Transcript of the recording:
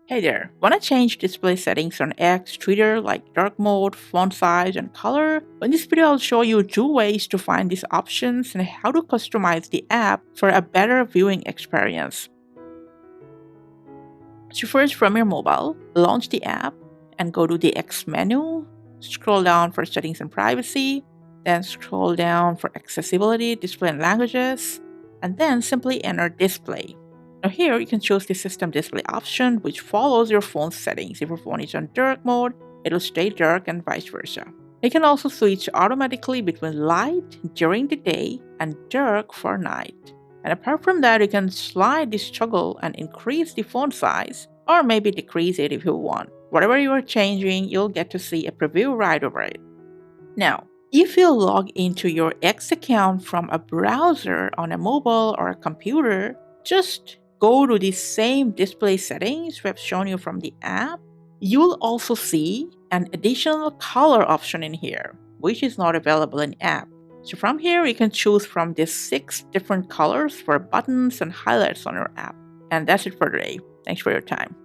Hey there, want to change display settings on X, Twitter like dark mode, font size, and color? In this video, I'll show you 2 ways to find these options and how to customize the app for a better viewing experience. So first, from your mobile, launch the app and go to the X menu, scroll down for settings and privacy, then scroll down for accessibility, display and languages, and then simply enter display. Now here you can choose the system display option which follows your phone's settings. If your phone is on dark mode, it'll stay dark and vice versa. You can also switch automatically between light during the day and dark for night. And apart from that, you can slide this toggle and increase the font size or maybe decrease it if you want. Whatever you are changing, you'll get to see a preview right over it. Now, if you log into your X account from a browser on a mobile or a computer, just go to the same display settings we have shown you from the app. You'll also see an additional color option in here, which is not available in app. So from here, you can choose from these 6 different colors for buttons and highlights on your app. And that's it for today. Thanks for your time.